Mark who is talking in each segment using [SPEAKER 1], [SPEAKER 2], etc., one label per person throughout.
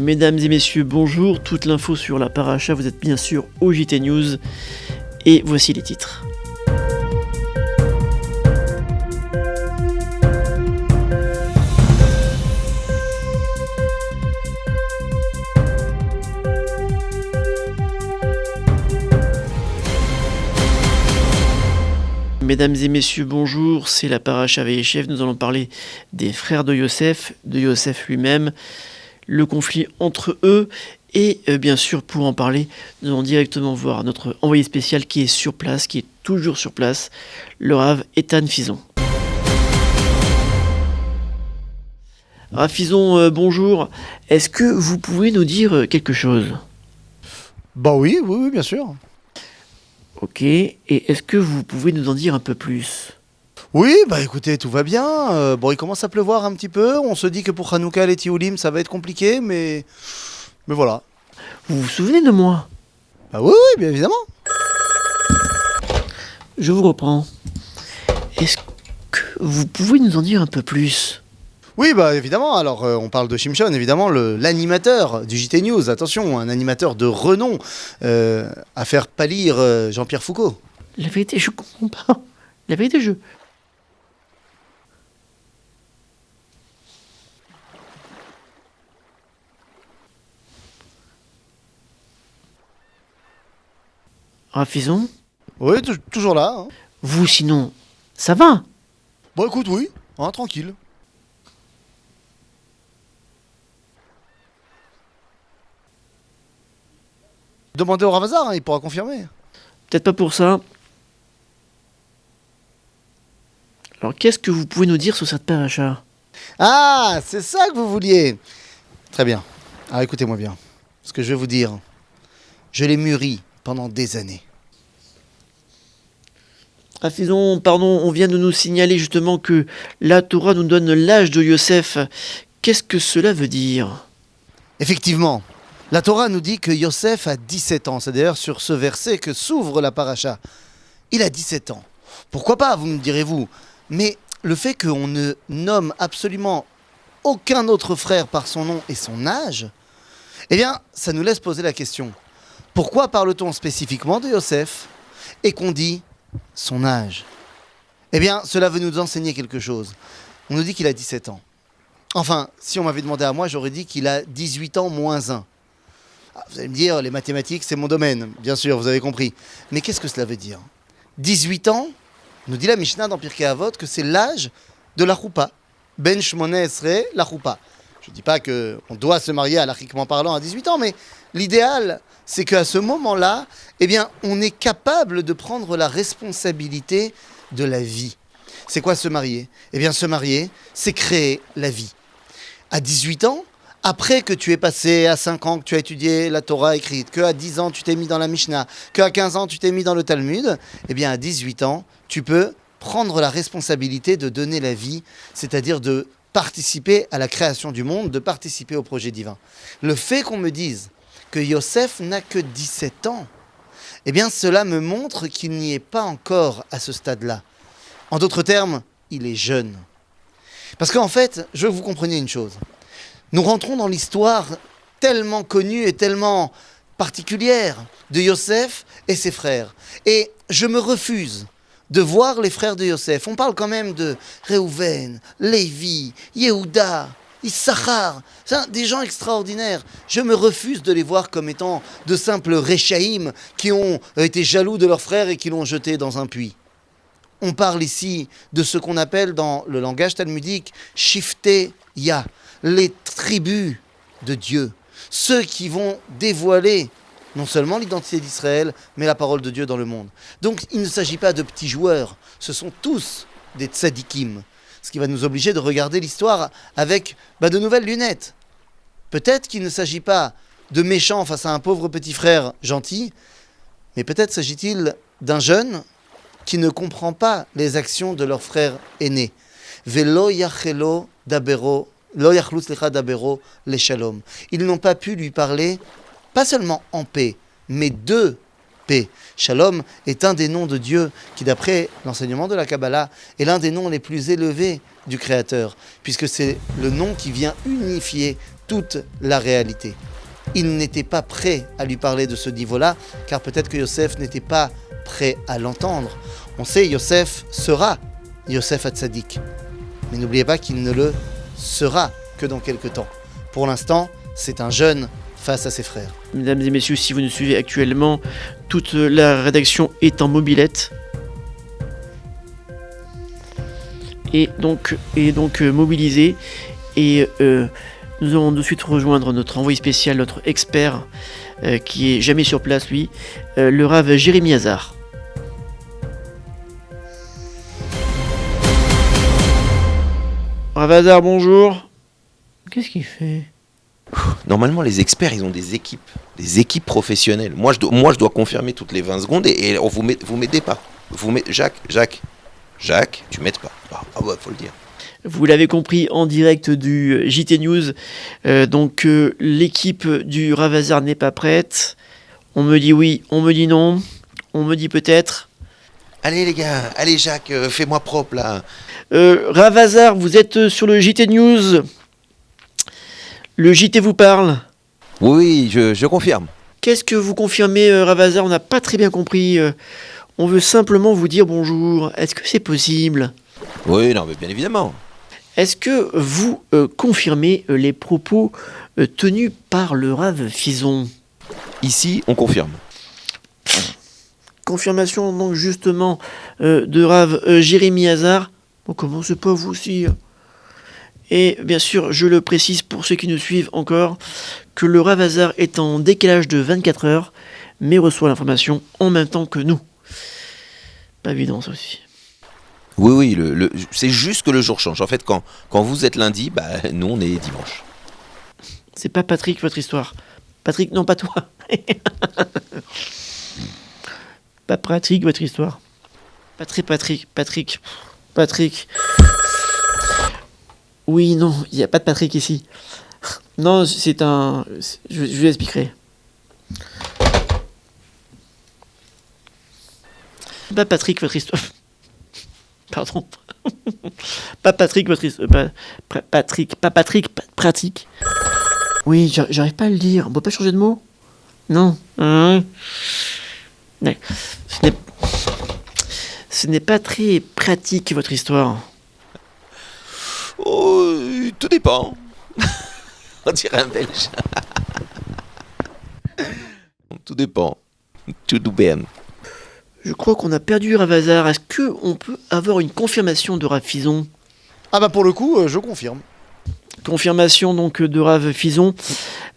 [SPEAKER 1] Mesdames et messieurs, bonjour. Toute l'info sur la paracha, vous êtes bien sûr au JT News. Et voici les titres. Mesdames et messieurs, bonjour, c'est la paracha Vayeshev. Nous allons parler des frères de Yosef lui-même, le conflit entre eux et bien sûr pour en parler, nous allons directement voir notre envoyé spécial qui est sur place, qui est toujours sur place, le Rav Ethan Fison. Rav Fison, bonjour, est-ce que vous pouvez nous dire quelque chose ?
[SPEAKER 2] Bah oui, bien sûr.
[SPEAKER 1] Ok, et est-ce que vous pouvez nous en dire un peu plus ?
[SPEAKER 2] Oui, bah écoutez, tout va bien. Bon, il commence à pleuvoir un petit peu. On se dit que pour Hanouka, les Tioulim, ça va être compliqué, mais voilà.
[SPEAKER 1] Vous vous souvenez de moi ?
[SPEAKER 2] Bah oui, bien évidemment.
[SPEAKER 1] Je vous reprends. Est-ce que vous pouvez nous en dire un peu plus ?
[SPEAKER 2] Oui, bah évidemment. Alors, on parle de Shimshon, évidemment, l'animateur du JT News. Attention, un animateur de renom à faire pâlir Jean-Pierre Foucault.
[SPEAKER 1] La vérité, je comprends pas. La vérité, je... Rav Fison ?
[SPEAKER 2] Oui, toujours là. Hein.
[SPEAKER 1] Vous, sinon, ça va ?
[SPEAKER 2] Bon, écoute, oui, hein, tranquille. Demandez au Ravazar, hein, il pourra confirmer.
[SPEAKER 1] Peut-être pas pour ça. Alors, qu'est-ce que vous pouvez nous dire sur cette paracha ?
[SPEAKER 2] Ah, c'est ça que vous vouliez. Très bien. Alors écoutez-moi bien. Ce que je vais vous dire, je l'ai mûri pendant des années.
[SPEAKER 1] Rav Fison, pardon, on vient de nous signaler justement que la Torah nous donne l'âge de Yosef. Qu'est-ce que cela veut dire ?
[SPEAKER 2] Effectivement, la Torah nous dit que Yosef a 17 ans. C'est d'ailleurs sur ce verset que s'ouvre la paracha. Il a 17 ans. Pourquoi pas, vous me direz-vous ? Mais le fait qu'on ne nomme absolument aucun autre frère par son nom et son âge, eh bien, ça nous laisse poser la question. Pourquoi parle-t-on spécifiquement de Yosef et qu'on dit son âge ? Eh bien, cela veut nous enseigner quelque chose. On nous dit qu'il a 17 ans. Enfin, si on m'avait demandé à moi, j'aurais dit qu'il a 18 ans moins 1. Ah, vous allez me dire, les mathématiques, c'est mon domaine. Bien sûr, vous avez compris. Mais qu'est-ce que cela veut dire ? 18 ans, nous dit la Mishnah dans Pirkei Avot que c'est l'âge de la choupa. Ben Shmoneh Esrei, la choupa. Je ne dis pas qu'on doit se marier halachiquement parlant à 18 ans, mais l'idéal, c'est qu'à ce moment-là, eh bien, on est capable de prendre la responsabilité de la vie. C'est quoi se marier ? Eh bien, se marier, c'est créer la vie. À 18 ans, après que tu aies passé à 5 ans que tu as étudié la Torah écrite, qu'à 10 ans tu t'es mis dans la Mishnah, qu'à 15 ans tu t'es mis dans le Talmud, eh bien à 18 ans, tu peux prendre la responsabilité de donner la vie, c'est-à-dire de participer à la création du monde, de participer au projet divin. Le fait qu'on me dise que Yosef n'a que 17 ans, eh bien cela me montre qu'il n'y est pas encore à ce stade-là. En d'autres termes, il est jeune. Parce qu'en fait, je veux que vous compreniez une chose. Nous rentrons dans l'histoire tellement connue et tellement particulière de Yosef et ses frères. Et je me refuse de voir les frères de Yosef. On parle quand même de Réhouven, Lévi, Yehuda, Issachar, des gens extraordinaires. Je me refuse de les voir comme étant de simples Réchaïm qui ont été jaloux de leurs frères et qui l'ont jeté dans un puits. On parle ici de ce qu'on appelle dans le langage talmudique Shiftei Ya, les tribus de Dieu, ceux qui vont dévoiler non seulement l'identité d'Israël, mais la parole de Dieu dans le monde. Donc il ne s'agit pas de petits joueurs, ce sont tous des tzadikim, ce qui va nous obliger de regarder l'histoire avec de nouvelles lunettes. Peut-être qu'il ne s'agit pas de méchants face à un pauvre petit frère gentil, mais peut-être s'agit-il d'un jeune qui ne comprend pas les actions de leur frère aîné. Velo yachelo dabero, lo yachlu dabero le shalom. Ils n'ont pas pu lui parler, pas seulement en paix, mais de paix. Shalom est un des noms de Dieu qui, d'après l'enseignement de la Kabbalah, est l'un des noms les plus élevés du Créateur, puisque c'est le nom qui vient unifier toute la réalité. Il n'était pas prêt à lui parler de ce niveau-là, car peut-être que Yosef n'était pas prêt à l'entendre. On sait, Yosef sera Yosef Hatzadik. Mais n'oubliez pas qu'il ne le sera que dans quelques temps. Pour l'instant, c'est un jeune face à ses frères.
[SPEAKER 1] Mesdames et messieurs, si vous nous suivez actuellement, toute la rédaction est en mobilette. Et donc mobilisée. Et nous allons de suite rejoindre notre envoyé spécial, notre expert, qui est jamais sur place, lui, le Rav Jérémy Hazar. Rav Hazar, bonjour. Qu'est-ce qu'il fait ?
[SPEAKER 3] Normalement, les experts, ils ont des équipes professionnelles. Moi, je dois confirmer toutes les 20 secondes et vous m'aidez pas. Jacques, tu m'aides pas. Ah ouais, faut le dire.
[SPEAKER 1] Vous l'avez compris en direct du JT News, l'équipe du Rav Hazar n'est pas prête. On me dit oui, on me dit non, on me dit peut-être.
[SPEAKER 3] Allez les gars, allez Jacques, fais-moi propre là.
[SPEAKER 1] Rav Hazar, vous êtes sur le JT News. Le JT vous parle.
[SPEAKER 3] Oui, je confirme.
[SPEAKER 1] Qu'est-ce que vous confirmez, Rav Hazar ? On n'a pas très bien compris. On veut simplement vous dire bonjour. Est-ce que c'est possible ?
[SPEAKER 3] Oui, non, mais bien évidemment.
[SPEAKER 1] Est-ce que vous confirmez les propos tenus par le Rav Fison ?
[SPEAKER 3] Ici, on confirme.
[SPEAKER 1] Confirmation donc justement de Rav Jérémy Hazar. Bon, comment c'est pas vous aussi ? Et bien sûr, je le précise pour ceux qui nous suivent encore, que le Rav Hazar est en décalage de 24 heures, mais reçoit l'information en même temps que nous. Pas évident ça aussi.
[SPEAKER 3] Oui, c'est juste que le jour change. En fait, quand vous êtes lundi, nous on est dimanche.
[SPEAKER 1] C'est pas Patrick votre histoire. Patrick, non pas toi. Pas Patrick votre histoire. Patrick. Oui, non, il n'y a pas de Patrick ici. Non, c'est un... Je vous expliquerai. Pas Patrick votre histoire. Pardon. Pas Patrick votre histoire. Pratique. Oui, j'arrive pas à le dire. On peut pas changer de mot ? Non. Ce n'est pas très pratique votre histoire.
[SPEAKER 3] Oh, tout dépend. On dirait un Belge. Tout dépend. Tout dépend.
[SPEAKER 1] Je crois qu'on a perdu Rav Hazar. Est-ce qu'on peut avoir une confirmation de Rav Fison ?
[SPEAKER 2] Ah pour le coup, je confirme.
[SPEAKER 1] Confirmation donc de Rav Fison.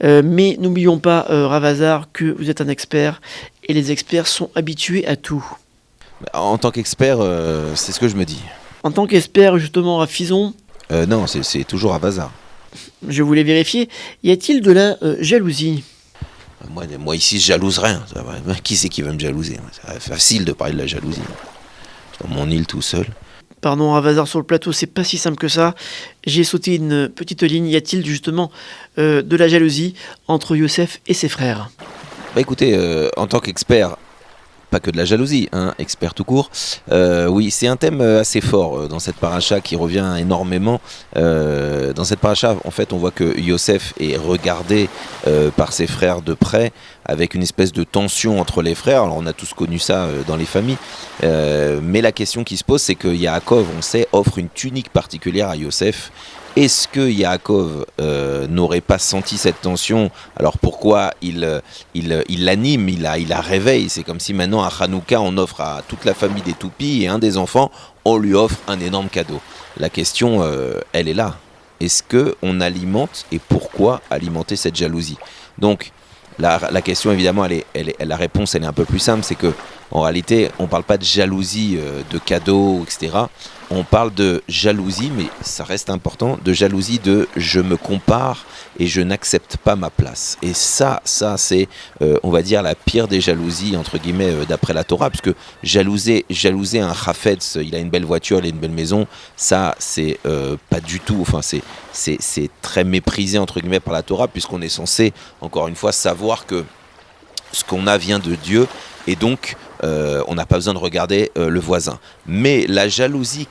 [SPEAKER 1] Mais n'oublions pas, Rav Hazar, que vous êtes un expert. Et les experts sont habitués à tout.
[SPEAKER 3] En tant qu'expert, c'est ce que je me dis.
[SPEAKER 1] En tant qu'expert, justement, Rav Fison...
[SPEAKER 3] non, c'est toujours Rav Hazar.
[SPEAKER 1] Je voulais vérifier. Y a-t-il de la jalousie ?
[SPEAKER 3] Moi ici, je jalouse rien. Qui c'est qui va me jalouser ? C'est facile de parler de la jalousie. Je suis dans mon île tout seul.
[SPEAKER 1] Pardon, Rav Hazar sur le plateau, c'est pas si simple que ça. J'ai sauté une petite ligne. Y a-t-il justement de la jalousie entre Yosef et ses frères ?
[SPEAKER 3] Écoutez, en tant qu'expert, pas que de la jalousie, expert tout court. Oui, c'est un thème assez fort dans cette paracha qui revient énormément. Dans cette paracha, en fait, on voit que Yosef est regardé par ses frères de près, avec une espèce de tension entre les frères. Alors, on a tous connu ça dans les familles. Mais la question qui se pose, c'est que Yaakov, on sait, offre une tunique particulière à Yosef. Est-ce que Yaakov n'aurait pas senti cette tension ? Alors pourquoi il l'anime, il la réveille ? C'est comme si maintenant à Hanouka on offre à toute la famille des toupies et un des enfants, on lui offre un énorme cadeau. La question, elle est là. Est-ce qu'on alimente et pourquoi alimenter cette jalousie ? Donc la question évidemment, la réponse elle est un peu plus simple, c'est que en réalité on ne parle pas de jalousie de cadeaux, etc. On parle de jalousie, mais ça reste important, de jalousie de je me compare et je n'accepte pas ma place. Et ça c'est, on va dire, la pire des jalousies, entre guillemets, d'après la Torah, puisque jalouser un chafetz, il a une belle voiture, il a une belle maison, ça c'est pas du tout, enfin c'est très méprisé, entre guillemets, par la Torah, puisqu'on est censé, encore une fois, savoir que ce qu'on a vient de Dieu et donc on n'a pas besoin de regarder le voisin. Mais la jalousie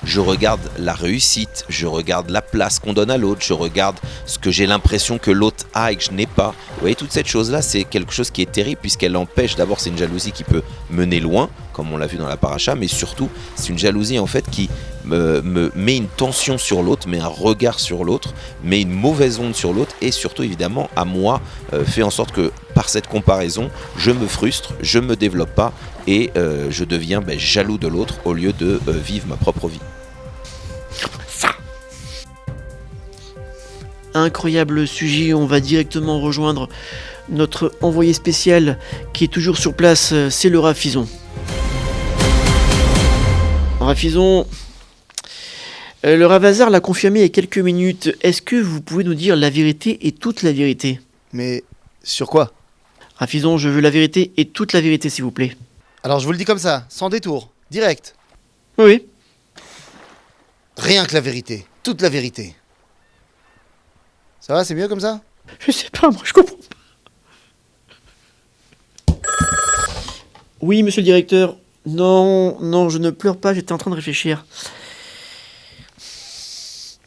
[SPEAKER 3] je regarde la réussite, je regarde la place qu'on donne à l'autre, je regarde ce que j'ai l'impression que l'autre a et que je n'ai pas. Vous voyez, toute cette chose-là, c'est quelque chose qui est terrible puisqu'elle empêche, d'abord c'est une jalousie qui peut mener loin, comme on l'a vu dans la paracha, mais surtout c'est une jalousie en fait qui me met une tension sur l'autre, met un regard sur l'autre, met une mauvaise onde sur l'autre et surtout évidemment à moi fait en sorte que par cette comparaison, je me frustre, je me développe pas et je deviens jaloux de l'autre au lieu de vivre ma propre vie.
[SPEAKER 1] Incroyable sujet, on va directement rejoindre notre envoyé spécial qui est toujours sur place, c'est le Rav Fison. Rav Fison, le Rav Hazar l'a confirmé il y a quelques minutes. Est-ce que vous pouvez nous dire la vérité et toute la vérité?
[SPEAKER 2] Mais sur quoi?
[SPEAKER 1] Rav Fison, je veux la vérité et toute la vérité, s'il vous plaît.
[SPEAKER 2] Alors je vous le dis comme ça, sans détour, direct.
[SPEAKER 1] Oui.
[SPEAKER 2] Rien que la vérité, toute la vérité. Ça va, c'est mieux comme ça?
[SPEAKER 1] Je sais pas, moi je comprends pas. Oui, monsieur le directeur. Non, je ne pleure pas, j'étais en train de réfléchir.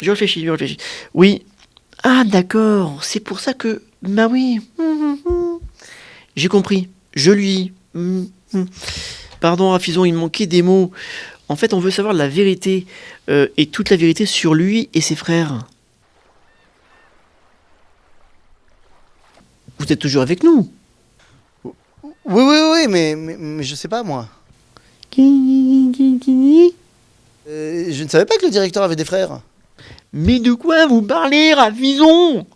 [SPEAKER 1] Je réfléchis. Oui. Ah, d'accord, c'est pour ça que... Bah oui. J'ai compris. Je lui... Pardon, Rav Fison, il me manquait des mots. En fait, on veut savoir la vérité, et toute la vérité sur lui et ses frères. Vous êtes toujours avec nous?
[SPEAKER 2] Oui, mais je sais pas moi. Je ne savais pas que le directeur avait des frères.
[SPEAKER 1] Mais de quoi vous parlez, Rav Fison?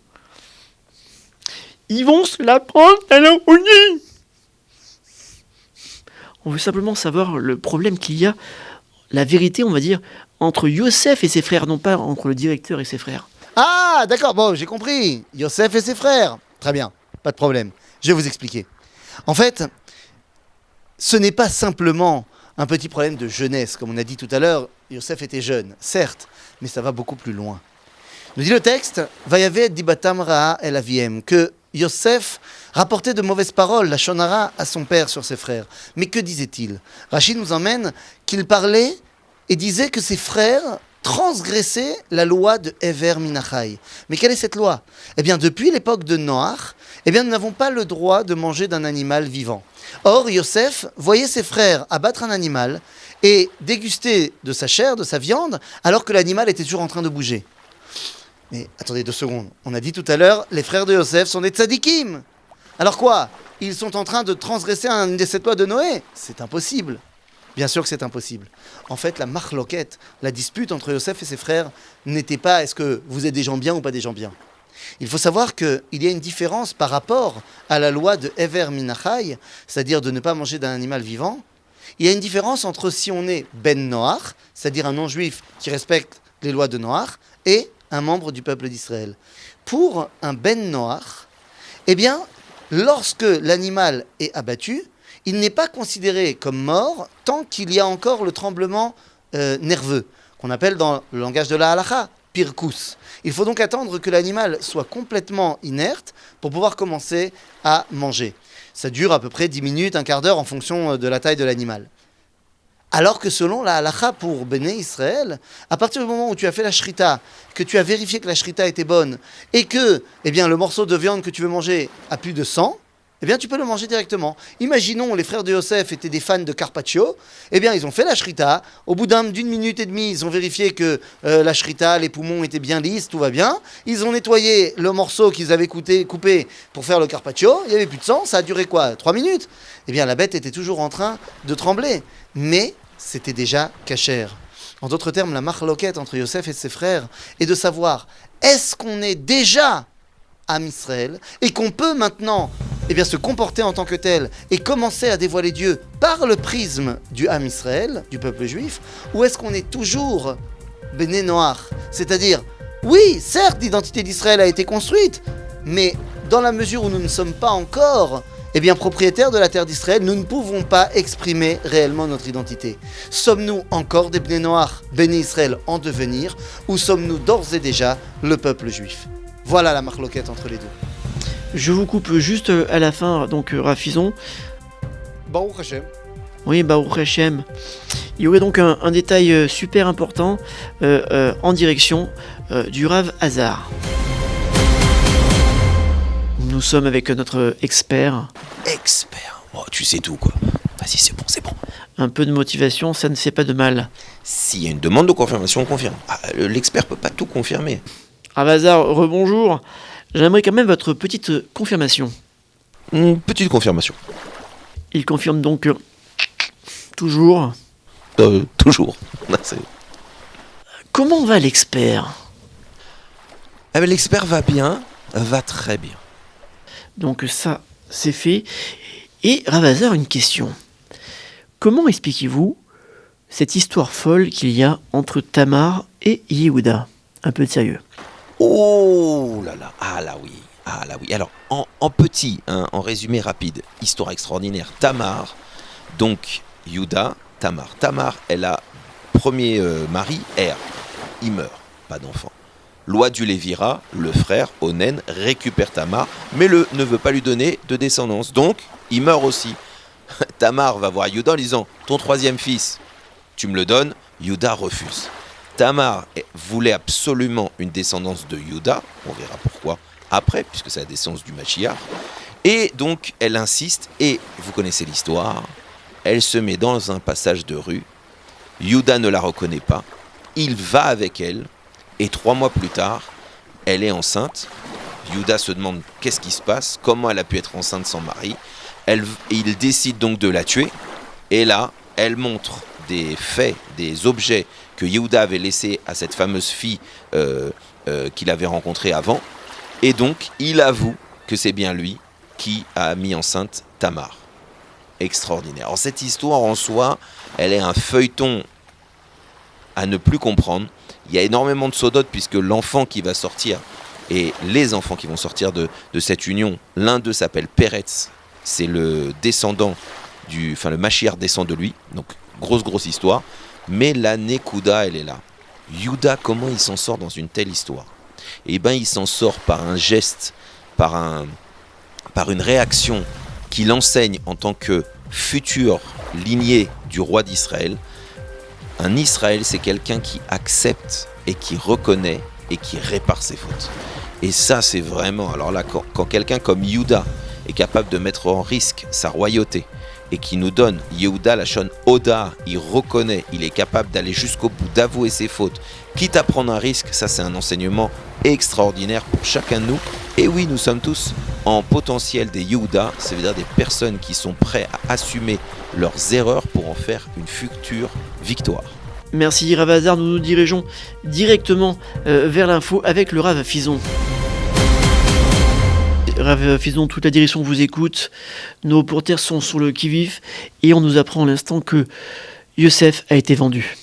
[SPEAKER 1] Ils vont se la prendre à la folie. On veut simplement savoir le problème qu'il y a, la vérité, on va dire, entre Yosef et ses frères, non pas entre le directeur et ses frères.
[SPEAKER 2] Ah, d'accord, bon, j'ai compris. Yosef et ses frères. Très bien, pas de problème. Je vais vous expliquer. En fait, ce n'est pas simplement un petit problème de jeunesse. Comme on a dit tout à l'heure, Yosef était jeune, certes, mais ça va beaucoup plus loin. Nous dit le texte, Vayavet dibatam ra'a el aviem, que Yosef rapportait de mauvaises paroles, la shonara, à son père sur ses frères. Mais que disait-il? Rachid nous emmène qu'il parlait et disait que ses frères transgressaient la loi de Ever Minachai. Mais quelle est cette loi? Eh bien, depuis l'époque de Noach, nous n'avons pas le droit de manger d'un animal vivant. Or, Yosef voyait ses frères abattre un animal et déguster de sa chair, de sa viande, alors que l'animal était toujours en train de bouger. Mais attendez 2 secondes, on a dit tout à l'heure, les frères de Yosef sont des tzadikim. Alors quoi? Ils sont en train de transgresser une de cette loi de Noé? C'est impossible. Bien sûr que c'est impossible. En fait, la marloquette, la dispute entre Yosef et ses frères, n'était pas est-ce que vous êtes des gens bien ou pas des gens bien. Il faut savoir qu'il y a une différence par rapport à la loi de Ever Minachai, c'est-à-dire de ne pas manger d'un animal vivant. Il y a une différence entre si on est Ben Noach, c'est-à-dire un non-juif qui respecte les lois de Noach, et un membre du peuple d'Israël. Pour un Ben Noach, lorsque l'animal est abattu, il n'est pas considéré comme mort tant qu'il y a encore le tremblement nerveux, qu'on appelle dans le langage de la halakha, pirkus. Il faut donc attendre que l'animal soit complètement inerte pour pouvoir commencer à manger. Ça dure à peu près 10 minutes, un quart d'heure en fonction de la taille de l'animal. Alors que selon la halakha pour Béné Israël, à partir du moment où tu as fait la shrita, que tu as vérifié que la shrita était bonne, et que le morceau de viande que tu veux manger a plus de sang, tu peux le manger directement. Imaginons, les frères de Yosef étaient des fans de carpaccio, ils ont fait la shrita, au bout d'une minute et demie, ils ont vérifié que la shrita, les poumons étaient bien lisses, tout va bien, ils ont nettoyé le morceau qu'ils avaient coupé pour faire le carpaccio, il n'y avait plus de sang, ça a duré quoi? 3 minutes? La bête était toujours en train de trembler, mais c'était déjà kasher. En d'autres termes, la marloquette entre Yosef et ses frères est de savoir, est-ce qu'on est déjà Am Israël et qu'on peut maintenant se comporter en tant que tel et commencer à dévoiler Dieu par le prisme du Am Israël, du peuple juif, ou est-ce qu'on est toujours Béné Noach? C'est-à-dire, oui, certes, l'identité d'Israël a été construite, mais dans la mesure où nous ne sommes pas encore propriétaires de la terre d'Israël, nous ne pouvons pas exprimer réellement notre identité. Sommes-nous encore des Béné Noach, Béné Israël en devenir, ou sommes-nous d'ores et déjà le peuple juif? Voilà la marloquette entre les deux.
[SPEAKER 1] Je vous coupe juste à la fin, donc Rav Fison.
[SPEAKER 2] Baruch Hashem.
[SPEAKER 1] Oui, Baruch Hashem. Il y aurait donc un détail super important en direction du Rav Hazar. Nous sommes avec notre expert.
[SPEAKER 3] Expert. Oh, tu sais tout, quoi. Vas-y, c'est bon, c'est bon.
[SPEAKER 1] Un peu de motivation, ça ne fait pas de mal.
[SPEAKER 3] S'il y a une demande de confirmation, on confirme. Ah, l'expert peut pas tout confirmer.
[SPEAKER 1] Rav Hazar, rebonjour. J'aimerais quand même votre petite confirmation.
[SPEAKER 3] Petite confirmation.
[SPEAKER 1] Il confirme donc toujours.
[SPEAKER 3] Toujours.
[SPEAKER 1] Comment va l'expert ?
[SPEAKER 3] Ah, mais l'expert va bien, va très bien.
[SPEAKER 1] Donc ça, c'est fait. Et Rav Hazar, une question. Comment expliquez-vous cette histoire folle qu'il y a entre Tamar et Yehuda ? Un peu de sérieux.
[SPEAKER 3] Oh là là, ah là oui. Alors, en petit, hein, en résumé rapide, histoire extraordinaire. Tamar, donc Yehuda, Tamar. Tamar, elle a premier mari, il meurt, pas d'enfant. Loi du Lévira, le frère, Onen, récupère Tamar, mais ne veut pas lui donner de descendance. Donc, il meurt aussi. Tamar va voir Yehuda en disant « Ton troisième fils, tu me le donnes ?» Yehuda refuse. Tamar voulait absolument une descendance de Yehuda, on verra pourquoi après, puisque c'est la descendance du Mashiach. Et donc, elle insiste, et vous connaissez l'histoire, elle se met dans un passage de rue, Yehuda ne la reconnaît pas, il va avec elle, et 3 mois plus tard, elle est enceinte. Yehuda se demande qu'est-ce qui se passe, comment elle a pu être enceinte sans mari. Il décide donc de la tuer, et là, elle montre des faits, des objets que Yehuda avait laissés à cette fameuse fille qu'il avait rencontrée avant, et donc il avoue que c'est bien lui qui a mis enceinte Tamar. Extraordinaire. Alors cette histoire en soi, elle est un feuilleton à ne plus comprendre. Il y a énormément de sodotes puisque l'enfant qui va sortir et les enfants qui vont sortir de cette union, l'un d'eux s'appelle Peretz, c'est le descendant le Mashiach descend de lui, donc grosse histoire, mais la Nekuda elle est là. Yehuda, comment il s'en sort dans une telle histoire ? Eh bien il s'en sort par un geste, par une réaction qu'il enseigne en tant que futur lignée du roi d'Israël. Un Israël, c'est quelqu'un qui accepte et qui reconnaît et qui répare ses fautes. Et ça, c'est vraiment... Alors là, quand quelqu'un comme Yehuda est capable de mettre en risque sa royauté et qui nous donne Yehuda, la shon Oda, il reconnaît, il est capable d'aller jusqu'au bout, d'avouer ses fautes, quitte à prendre un risque, ça c'est un enseignement extraordinaire pour chacun de nous. Et oui, nous sommes tous en potentiel des Yehuda, c'est-à-dire des personnes qui sont prêtes à assumer leurs erreurs pour en faire une future victoire.
[SPEAKER 1] Merci Rav Hazar, nous nous dirigeons directement vers l'info avec le Rav Fison. Rav Fison, toute la direction vous écoute, nos reporters sont sur le qui-vive et on nous apprend à l'instant que Yosef a été vendu.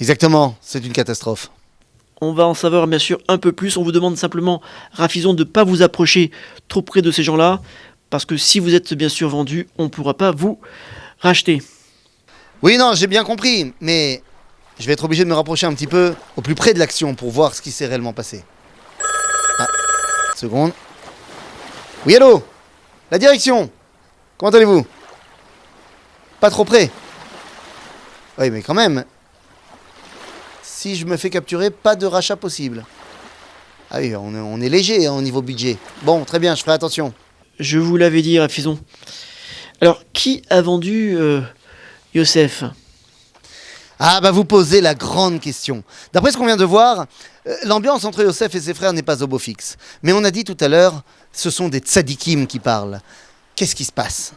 [SPEAKER 2] Exactement, c'est une catastrophe.
[SPEAKER 1] On va en savoir bien sûr un peu plus, on vous demande simplement, Rav Fison, de ne pas vous approcher trop près de ces gens-là, parce que si vous êtes bien sûr vendu, on ne pourra pas vous racheter.
[SPEAKER 2] Oui, non, j'ai bien compris, mais je vais être obligé de me rapprocher un petit peu au plus près de l'action pour voir ce qui s'est réellement passé. Ah, seconde. Oui, allô ? La direction ? Comment allez-vous ? Pas trop près ? Oui, mais quand même. Si je me fais capturer, pas de rachat possible. Ah oui, on est léger au niveau budget. Bon, très bien, je ferai attention.
[SPEAKER 1] Je vous l'avais dit, Rav Fison. Alors, qui a vendu Yosef ?
[SPEAKER 2] Ah bah vous posez la grande question. D'après ce qu'on vient de voir, l'ambiance entre Yosef et ses frères n'est pas au beau fixe. Mais on a dit tout à l'heure, ce sont des tzadikim qui parlent. Qu'est-ce qui se passe ?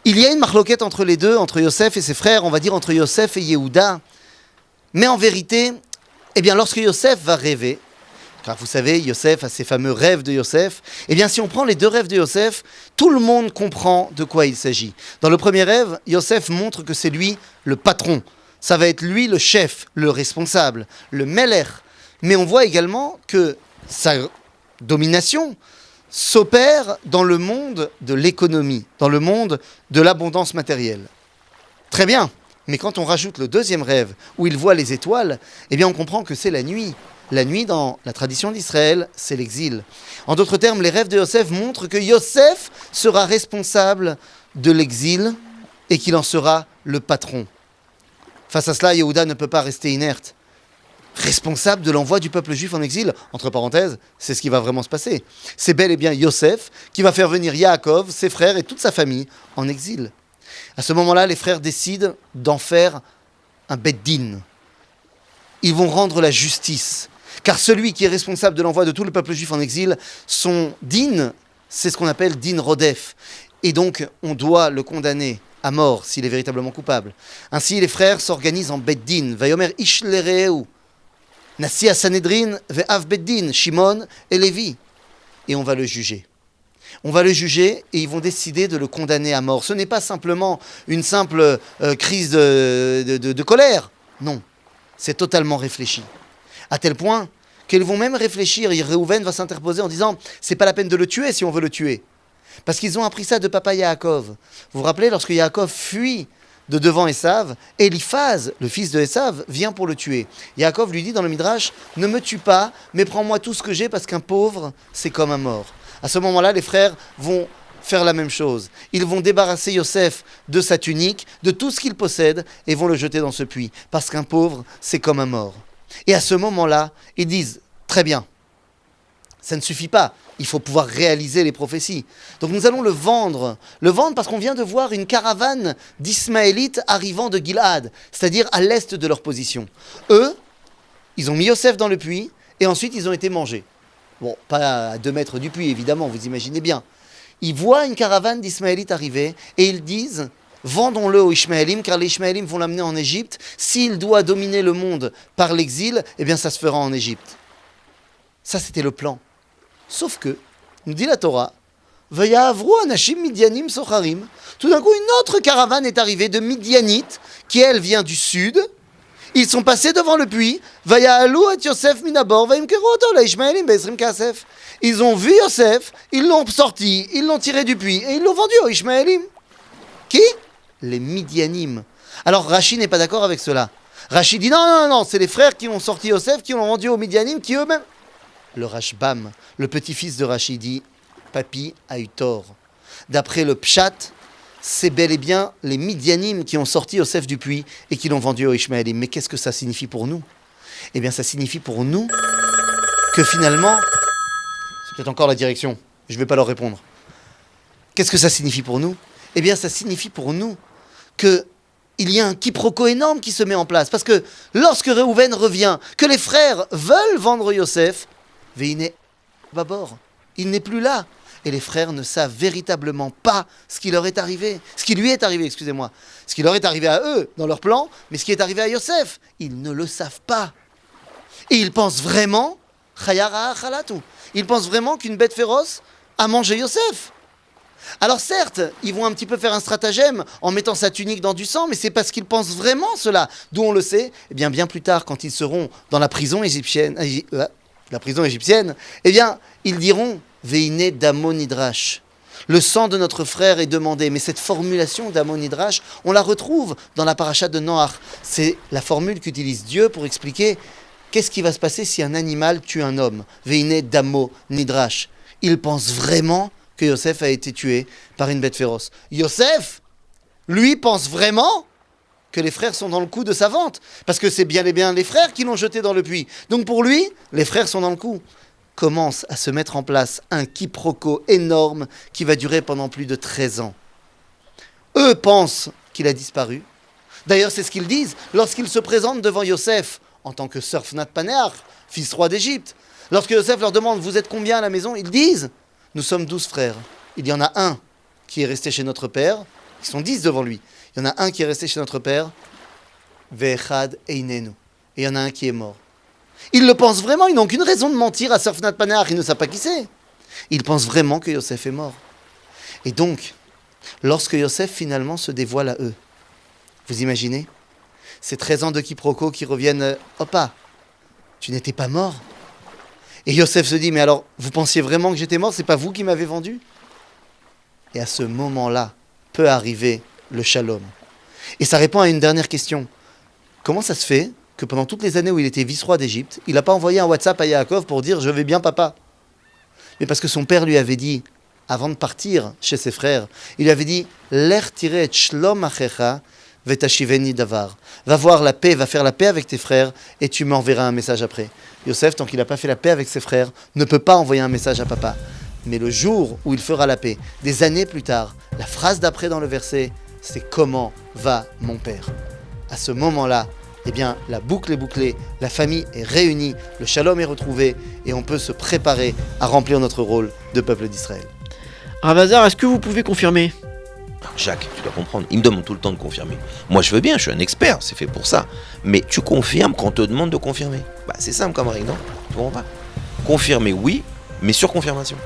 [SPEAKER 2] Il y a une marloquette entre les deux, entre Yosef et ses frères, on va dire entre Yosef et Yehuda. Mais en vérité, eh bien lorsque Yosef va rêver, car vous savez, Yosef a ses fameux rêves de Yosef, eh bien si on prend les 2 rêves de Yosef, tout le monde comprend de quoi il s'agit. Dans le premier rêve, Yosef montre que c'est lui le patron. Ça va être lui le chef, le responsable, le meler. Mais on voit également que sa domination s'opère dans le monde de l'économie, dans le monde de l'abondance matérielle. Très bien, mais quand on rajoute le deuxième rêve, où il voit les étoiles, eh bien on comprend que c'est la nuit. La nuit, dans la tradition d'Israël, c'est l'exil. En d'autres termes, les rêves de Yosef montrent que Yosef sera responsable de l'exil et qu'il en sera le patron. Face à cela, Yehuda ne peut pas rester inerte. Responsable de l'envoi du peuple juif en exil, entre parenthèses, c'est ce qui va vraiment se passer. C'est bel et bien Yosef qui va faire venir Yaakov, ses frères et toute sa famille en exil. À ce moment-là, les frères décident d'en faire un bed-din. Ils vont rendre la justice. Car celui qui est responsable de l'envoi de tout le peuple juif en exil, son din, c'est ce qu'on appelle din rodef. Et donc, on doit le condamner à mort s'il est véritablement coupable. Ainsi, les frères s'organisent en bed-din. Vayomer ish lereu. Nassi à Sanhedrin, ve'av bed-din, Shimon et Lévi. Et on va le juger. On va le juger et ils vont décider de le condamner à mort. Ce n'est pas simplement une simple crise de colère. Non, c'est totalement réfléchi. À tel point qu'ils vont même réfléchir. Réhouven va s'interposer en disant « c'est pas la peine de le tuer si on veut le tuer ». Parce qu'ils ont appris ça de papa Yaakov. Vous vous rappelez, lorsque Yaakov fuit de devant Esav, Eliphaz, le fils de Esav, vient pour le tuer. Yaakov lui dit dans le Midrash « ne me tue pas, mais prends-moi tout ce que j'ai parce qu'un pauvre, c'est comme un mort ». À ce moment-là, les frères vont faire la même chose. Ils vont débarrasser Yosef de sa tunique, de tout ce qu'il possède, et vont le jeter dans ce puits. Parce qu'un pauvre, c'est comme un mort. Et à ce moment-là, ils disent, très bien, ça ne suffit pas, il faut pouvoir réaliser les prophéties. Donc nous allons le vendre parce qu'on vient de voir une caravane d'Ismaélites arrivant de Gilad, c'est-à-dire à l'est de leur position. Eux, ils ont mis Yosef dans le puits, et ensuite ils ont été mangés. Bon, pas à 2 mètres du puits, évidemment, vous imaginez bien. Ils voient une caravane d'Ismaélites arriver, et ils disent... vendons-le aux Ishmaélim, car les Ishmaélim vont l'amener en Égypte. S'il doit dominer le monde par l'exil, eh bien ça se fera en Égypte. Ça, c'était le plan. Sauf que, nous dit la Torah, Vayavru anashim midyanim socharim. Tout d'un coup, une autre caravane est arrivée de Midianites, qui elle vient du sud. Ils sont passés devant le puits. Vayahalu et Yosef minabor, vayimkeru oto la Ishmaélim be'esrim kasef. Ils ont vu Yosef, ils l'ont sorti, ils l'ont tiré du puits, et ils l'ont vendu aux Ishmaélim. Qui ? Les Midianim. Alors Rachi n'est pas d'accord avec cela. Rachi dit non, c'est les frères qui ont sorti Yosef, qui l'ont vendu aux Midianim, qui eux-mêmes... Le Rashbam, le petit-fils de Rachi, dit Papi a eu tort. D'après le Pshat, c'est bel et bien les Midianim qui ont sorti Yosef du puits et qui l'ont vendu aux Ishmaélim. Mais qu'est-ce que ça signifie pour nous ? Eh bien, ça signifie pour nous que finalement... C'est peut-être encore la direction, je ne vais pas leur répondre. Qu'est-ce que ça signifie pour nous ? Eh bien, ça signifie pour nous qu'il y a un quiproquo énorme qui se met en place. Parce que lorsque Réhouven revient, que les frères veulent vendre Yosef, Veine Babor, il n'est plus là. Et les frères ne savent véritablement pas ce qui leur est arrivé. Ce qui lui est arrivé, excusez-moi. Ce qui leur est arrivé à eux, dans leur plan, mais ce qui est arrivé à Yosef, ils ne le savent pas. Et ils pensent vraiment, Chayara Chalatu, ils pensent vraiment qu'une bête féroce a mangé Yosef. Alors certes, ils vont un petit peu faire un stratagème en mettant sa tunique dans du sang, mais c'est parce qu'ils pensent vraiment cela. D'où on le sait, eh bien plus tard, quand ils seront dans la prison égyptienne, eh bien, ils diront « Veine Damon Nidrash ». Le sang de notre frère est demandé. Mais cette formulation d'Amon Nidrash, on la retrouve dans la paracha de Noach. C'est la formule qu'utilise Dieu pour expliquer qu'est-ce qui va se passer si un animal tue un homme. Veine Damo Nidrash. Ils pensent vraiment que Yosef a été tué par une bête féroce. Yosef, lui, pense vraiment que les frères sont dans le coup de sa vente. Parce que c'est bien et bien les frères qui l'ont jeté dans le puits. Donc pour lui, les frères sont dans le coup. Commence à se mettre en place un quiproquo énorme qui va durer pendant plus de 13 ans. Eux pensent qu'il a disparu. D'ailleurs, c'est ce qu'ils disent lorsqu'ils se présentent devant Yosef en tant que Surfnat Panéach, fils roi d'Égypte. Lorsque Yosef leur demande « Vous êtes combien à la maison ?» Ils disent « Nous sommes 12 frères. Il y en a un qui est resté chez notre père. » Ils sont 10 devant lui. Il y en a un qui est resté chez notre père. Ve'echad einenu. Et il y en a un qui est mort. Ils le pensent vraiment. Ils n'ont aucune raison de mentir à Surfnat Panéach. Ils ne savent pas qui c'est. Ils pensent vraiment que Yosef est mort. Et donc, lorsque Yosef finalement se dévoile à eux, vous imaginez ? Ces 13 ans de quiproquo qui reviennent « Opa, tu n'étais pas mort ?» Et Yosef se dit « Mais alors, vous pensiez vraiment que j'étais mort ? C'est pas vous qui m'avez vendu ?» Et à ce moment-là, peut arriver le shalom. Et ça répond à une dernière question. Comment ça se fait que pendant toutes les années où il était vice-roi d'Égypte, il n'a pas envoyé un WhatsApp à Yaakov pour dire « Je vais bien, papa ?» Mais parce que son père lui avait dit « avant de partir chez ses frères, il lui avait dit « Lech tireh et shlom achecha vetashiveni davar » Va voir la paix, va faire la paix avec tes frères et tu m'enverras un message après. Yosef, tant qu'il n'a pas fait la paix avec ses frères, ne peut pas envoyer un message à papa. Mais le jour où il fera la paix, des années plus tard, la phrase d'après dans le verset, c'est « Comment va mon père ?» À ce moment-là, eh bien, la boucle est bouclée, la famille est réunie, le shalom est retrouvé et on peut se préparer à remplir notre rôle de peuple d'Israël.
[SPEAKER 1] Rav Hazar, est-ce que vous pouvez confirmer?
[SPEAKER 3] Jacques, tu dois comprendre, il me demande tout le temps de confirmer. Moi je veux bien, je suis un expert, c'est fait pour ça. Mais tu confirmes quand on te demande de confirmer. Bah c'est simple comme règle, non? Tu comprends pas? Confirmer oui, mais sur confirmation.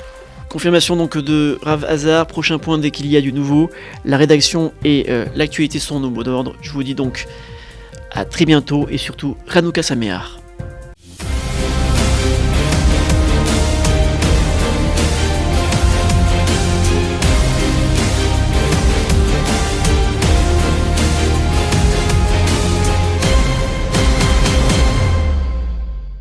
[SPEAKER 1] Confirmation donc de Rav Hazar. Prochain point dès qu'il y a du nouveau. La rédaction et l'actualité sont nos mots d'ordre. Je vous dis donc à très bientôt et surtout Hanouka Sameach.